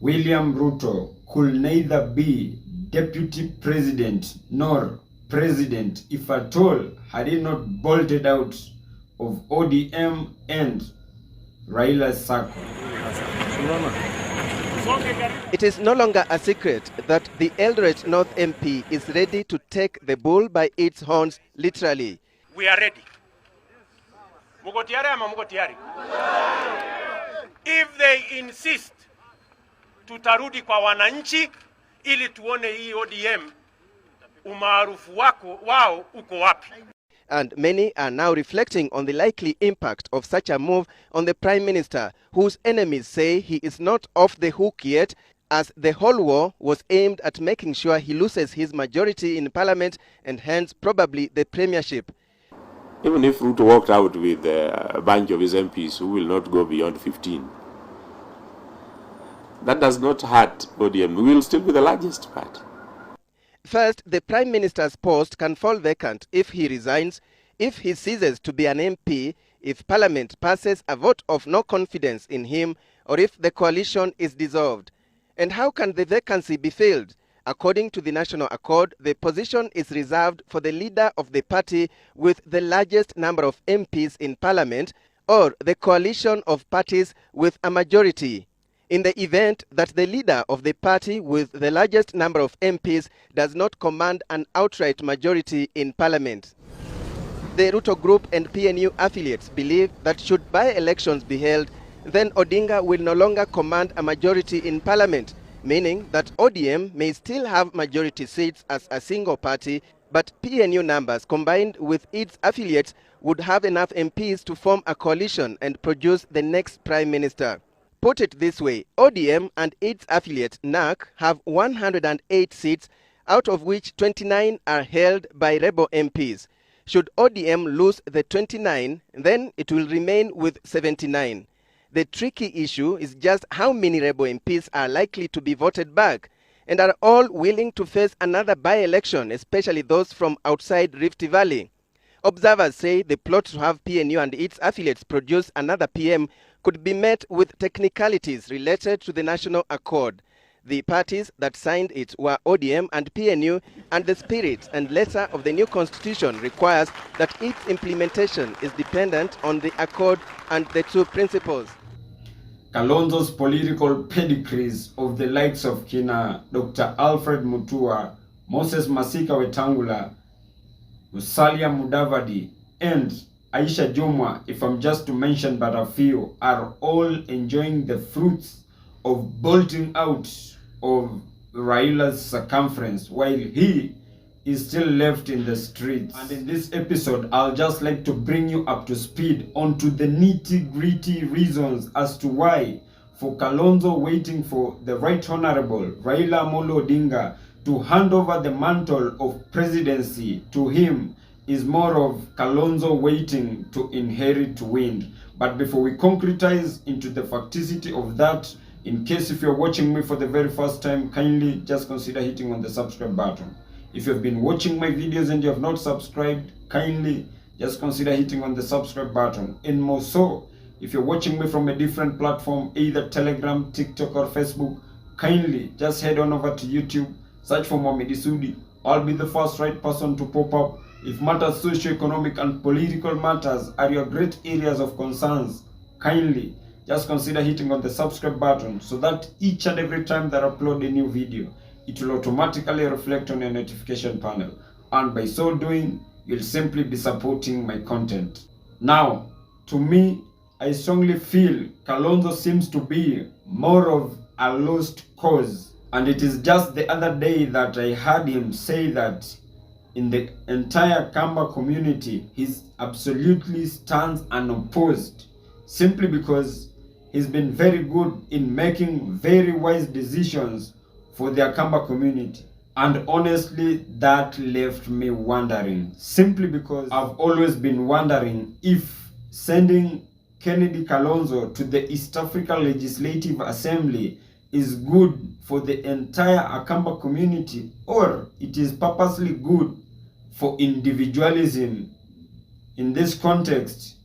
William Ruto could neither be deputy president nor president, if at all, had he not bolted out of ODM and Raila's circle. It is no longer a secret that the Eldoret North MP is ready to take the bull by its horns, literally. We are ready. Muko tayari ama muko tayari? If they insist, tutarudi kwa wananchi ili tuone hii ODM umaarufu wao uko wapi. And many are now reflecting on the likely impact of such a move on the Prime Minister, whose enemies say he is not off the hook yet, as the whole war was aimed at making sure he loses his majority in Parliament and hence probably the premiership. Even if Ruto walked out with a bunch of his MPs who will not go beyond 15, that does not hurt ODM. We will still be the largest party. First, the Prime Minister's post can fall vacant if he resigns, if he ceases to be an MP, if Parliament passes a vote of no confidence in him, or if the coalition is dissolved. And how can the vacancy be filled? According to the National Accord, the position is reserved for the leader of the party with the largest number of MPs in Parliament, or the coalition of parties with a majority. In the event that the leader of the party with the largest number of MPs does not command an outright majority in Parliament. The Ruto Group and PNU affiliates believe that should by-elections be held, then Odinga will no longer command a majority in Parliament, meaning that ODM may still have majority seats as a single party, but PNU numbers combined with its affiliates would have enough MPs to form a coalition and produce the next Prime Minister. Put it this way, ODM and its affiliate NAC have 108 seats, out of which 29 are held by rebel MPs. Should ODM lose the 29, then it will remain with 79. The tricky issue is just how many rebel MPs are likely to be voted back, and are all willing to face another by-election, especially those from outside Rift Valley. Observers say the plot to have PNU and its affiliates produce another PM could be met with technicalities related to the National Accord. The parties that signed it were ODM and PNU, and the spirit and letter of the new constitution requires that its implementation is dependent on the accord and the two principles. Kalonzo's political pedigrees of the likes of Kina Dr. Alfred Mutua, Moses Masika Wetangula, Musalia Mudavadi, and Aisha Jumwa, if I'm just to mention but a few, are all enjoying the fruits of bolting out of Raila's circumference while he is still left in the streets. And in this episode, I'll just like to bring you up to speed onto the nitty-gritty reasons as to why, for Kalonzo waiting for the Right Honorable Raila Amolo Odinga to hand over the mantle of presidency to him is more of Kalonzo waiting to inherit wind. But before we concretize into the facticity of that, in case if you're watching me for the very first time, kindly just consider hitting on the subscribe button. If you've been watching my videos and you have not subscribed, kindly just consider hitting on the subscribe button. And more so, if you're watching me from a different platform, either Telegram, TikTok or Facebook, kindly just head on over to YouTube, search for Mohamed Sudi. I'll be the first right person to pop up. If matters socio-economic and political matters are your great areas of concerns, kindly just consider hitting on the subscribe button so that each and every time that I upload a new video, it will automatically reflect on your notification panel. And by so doing, you'll simply be supporting my content. Now, to me, I strongly feel Kalonzo seems to be more of a lost cause. And it is just the other day that I heard him say that in the entire Kamba community, he absolutely stands unopposed, simply because he's been very good in making very wise decisions for the Kamba community. And honestly, that left me wondering, simply because I've always been wondering if sending Kennedy Kalonzo to the East Africa Legislative Assembly is good for the entire Akamba community, or it is purposely good for individualism. In this context,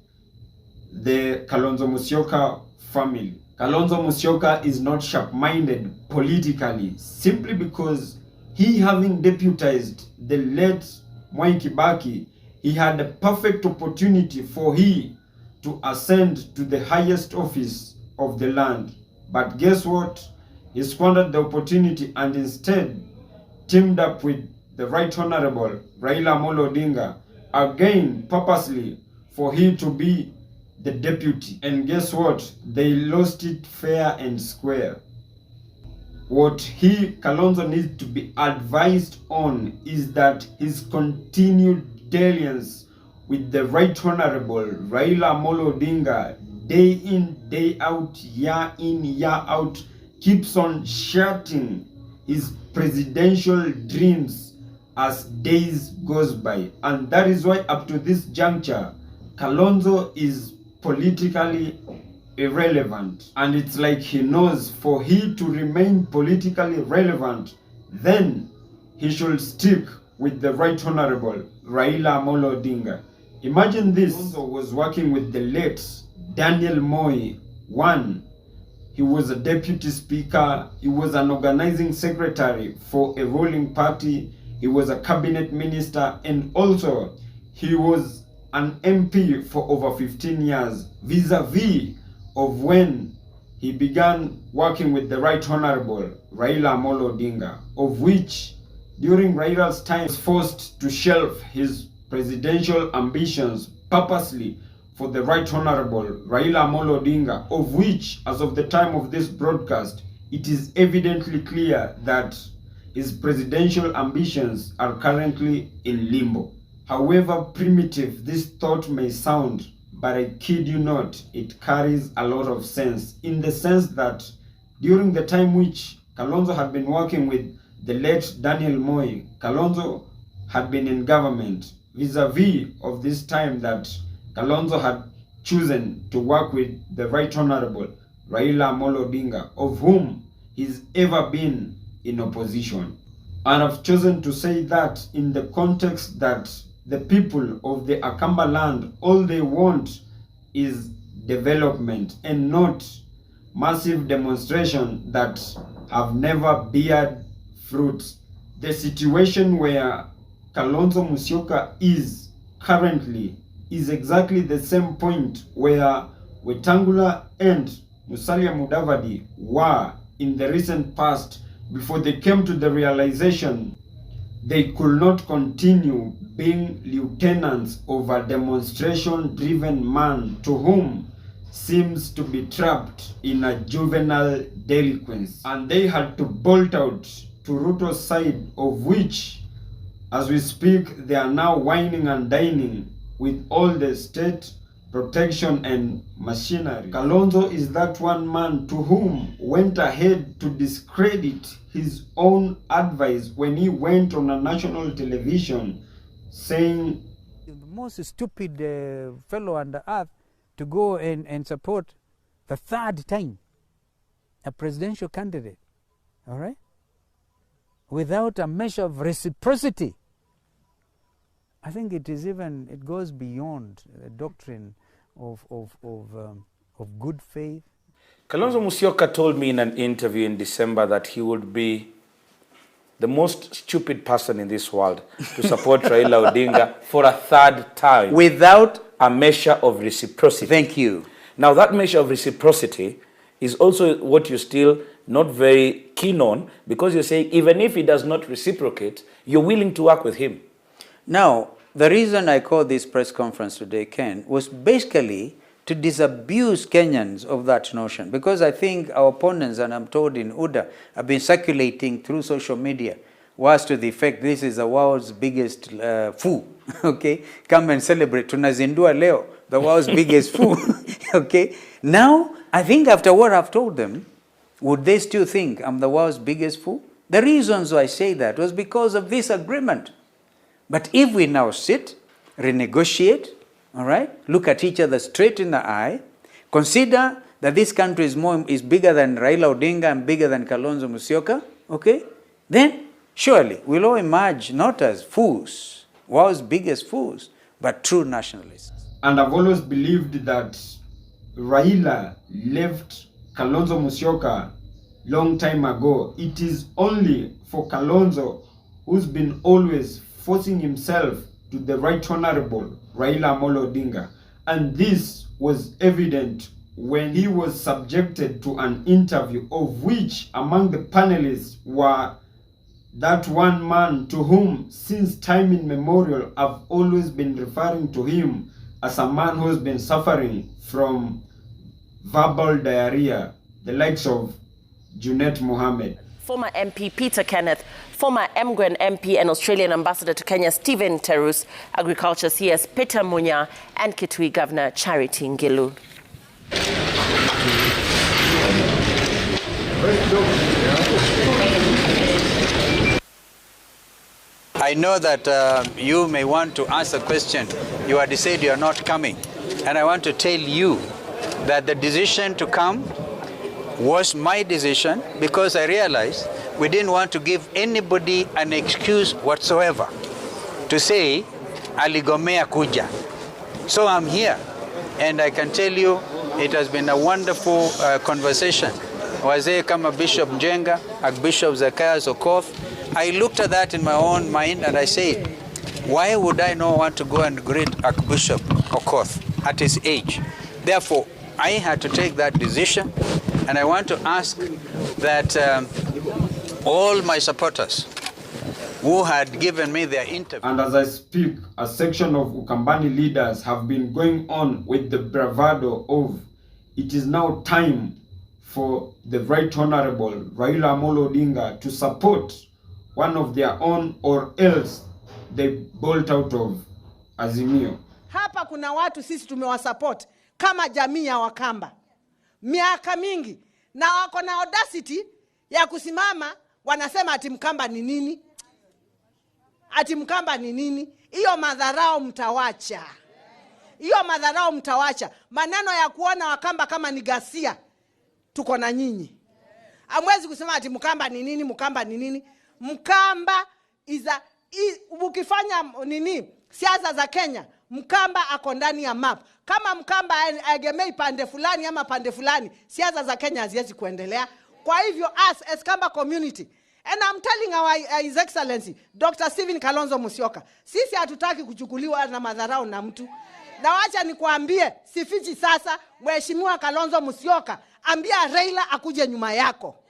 the Kalonzo Musyoka family. Kalonzo Musyoka is not sharp-minded politically simply because he, having deputized the late Mwai Kibaki, he had a perfect opportunity for he to ascend to the highest office of the land. But guess what? He squandered the opportunity and instead teamed up with the Right Honorable Raila Odinga, again purposely for he to be the deputy. And guess what? They lost it fair and square. What Kalonzo needs to be advised on is that his continued dalliance with the Right Honorable Raila Odinga, day in, day out, year in, year out, keeps on shattering his presidential dreams as days goes by. And that is why up to this juncture, Kalonzo is politically irrelevant. And it's like he knows for he to remain politically relevant, then he should stick with the Right Honorable Raila Odinga. Imagine this. Kalonzo was working with the late Daniel Moi. One, he was a deputy speaker, he was an organizing secretary for a ruling party, he was a cabinet minister, and also he was an MP for over 15 years, vis-a-vis of when he began working with the Right Honorable Raila Odinga, of which during Raila's time he was forced to shelve his presidential ambitions purposely for the Right Honorable Raila Odinga, of which, as of the time of this broadcast, it is evidently clear that his presidential ambitions are currently in limbo. However primitive this thought may sound, but I kid you not, it carries a lot of sense, in the sense that during the time which Kalonzo had been working with the late Daniel Moi, Kalonzo had been in government, vis-a-vis of this time that Kalonzo had chosen to work with the Right Honorable Raila Odinga, of whom he's ever been in opposition. And I've chosen to say that in the context that the people of the Akamba land, all they want is development and not massive demonstration that have never beared fruit. The situation where Kalonzo Musyoka is currently is exactly the same point where Wetangula and Musalia Mudavadi were in the recent past, before they came to the realization they could not continue being lieutenants of a demonstration-driven man to whom seems to be trapped in a juvenile delinquency. And they had to bolt out to Ruto's side, of which, as we speak, they are now whining and dining with all the state protection and machinery. Kalonzo is that one man to whom went ahead to discredit his own advice when he went on a national television saying, the most stupid fellow on the earth to go and support the third time a presidential candidate, all right, without a measure of reciprocity. I think it goes beyond the doctrine of good faith. Kalonzo Musyoka told me in an interview in December that he would be the most stupid person in this world to support Raila Odinga for a third time. Without a measure of reciprocity. Thank you. Now that measure of reciprocity is also what you're still not very keen on, because you're saying even if he does not reciprocate, you're willing to work with him. Now, the reason I called this press conference today, Ken, was basically to disabuse Kenyans of that notion, because I think our opponents, and I'm told in UDA, have been circulating through social media was to the effect this is the world's biggest foo. Okay, come and celebrate. Tunazindua leo, the world's biggest foo. Okay, now I think after what I've told them, would they still think I'm the world's biggest foo? The reasons why I say that was because of this agreement. But if we now sit, renegotiate, all right, look at each other straight in the eye, consider that this country is bigger than Raila Odinga and bigger than Kalonzo Musyoka, okay, then surely we'll all emerge not as fools, world's biggest fools, but true nationalists. And I've always believed that Raila left Kalonzo Musyoka long time ago. It is only for Kalonzo, who's been always forcing himself to the Right Honorable Raila Amolo Odinga. And this was evident when he was subjected to an interview, of which among the panelists were that one man to whom since time immemorial I've always been referring to him as a man who's been suffering from verbal diarrhea, the likes of Junet Mohammed. Former MP Peter Kenneth, former Mgwen MP and Australian Ambassador to Kenya Stephen Terus, Agriculture CS Peter Munya, and Kitui Governor Charity Ngilu. I know that you may want to ask a question. You had said you are not coming. And I want to tell you that the decision to come was my decision, because I realized we didn't want to give anybody an excuse whatsoever to say aligomea kuja. So I'm here, and I can tell you it has been a wonderful conversation. Wazee kama Bishop Njenga, Archbishop Zacchaeus Okoth, I looked at that in my own mind and I said, why would I not want to go and greet Archbishop Okoth at his age? Therefore, I had to take that decision, and I want to ask that all my supporters who had given me their interview. And as I speak, a section of Ukambani leaders have been going on with the bravado of it is now time for the Right Honorable Raila Amolo Odinga to support one of their own, or else they bolt out of Azimio. Hapa kuna watu sisi tumewasupport kama jamii ya Wakamba miaka mingi, na wako na audacity ya kusimama wanasema ati Mkamba ni nini? Ati Mkamba ni nini? Hiyo madharau mtawacha. Hiyo madharau mtawacha. Maneno ya kuona Wakamba kama ni ghasia, tuko na nyinyi. Hamwezi kusema ati Mkamba ni nini, Mkamba ni nini? Mkamba ukifanya nini siasa za Kenya, Mkamba ako ndani ya map. Kama Mkamba aegemei pande fulani ama pande fulani, siasa za Kenya haziwezi kuendelea. Kwa hivyo as Kamba community, and I'm telling our His Excellency Dr. Stephen Kalonzo Musyoka, sisi hatutaki kuchukuliwa na madharau na mtu. Na wacha nikuambie, sifichi sasa, Mheshimiwa Kalonzo Musyoka, ambia Raila akuje nyuma yako.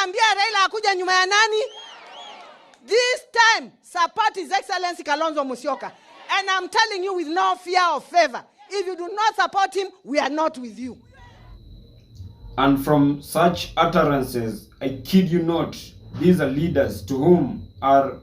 Ambia Raila akuja nyuma ya nani? This time, support His Excellency Kalonzo Musyoka. And I'm telling you with no fear or favor, if you do not support him, we are not with you. And from such utterances, I kid you not, these are leaders to whom are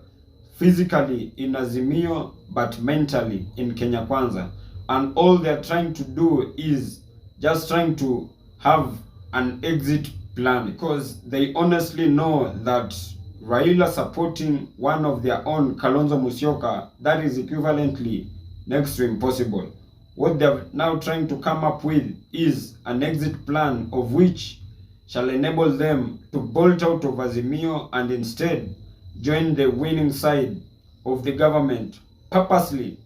physically in Azimio but mentally in Kenya Kwanza. And all they're trying to do is just trying to have an exit plan, because they honestly know that Raila supporting one of their own, Kalonzo Musyoka, that is equivalently next to impossible. What they're now trying to come up with is an exit plan of which shall enable them to bolt out of Azimio and instead join the winning side of the government purposely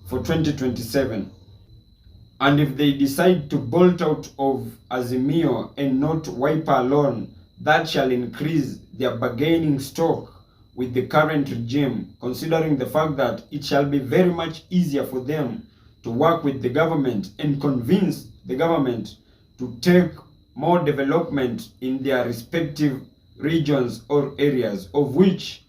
for 2027. And if they decide to bolt out of Azimio and not Wiper alone, that shall increase their bargaining stock with the current regime, considering the fact that it shall be very much easier for them to work with the government and convince the government to take more development in their respective regions or areas, of which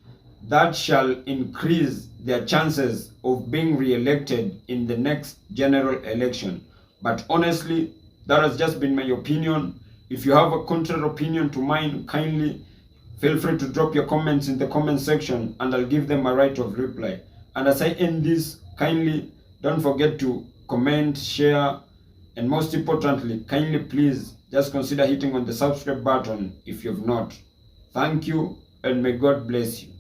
that shall increase their chances of being re-elected in the next general election. But honestly, that has just been my opinion. If you have a contrary opinion to mine, kindly feel free to drop your comments in the comment section and I'll give them a right of reply. And as I end this, kindly don't forget to comment, share, and most importantly, kindly please just consider hitting on the subscribe button if you've not. Thank you, and may God bless you.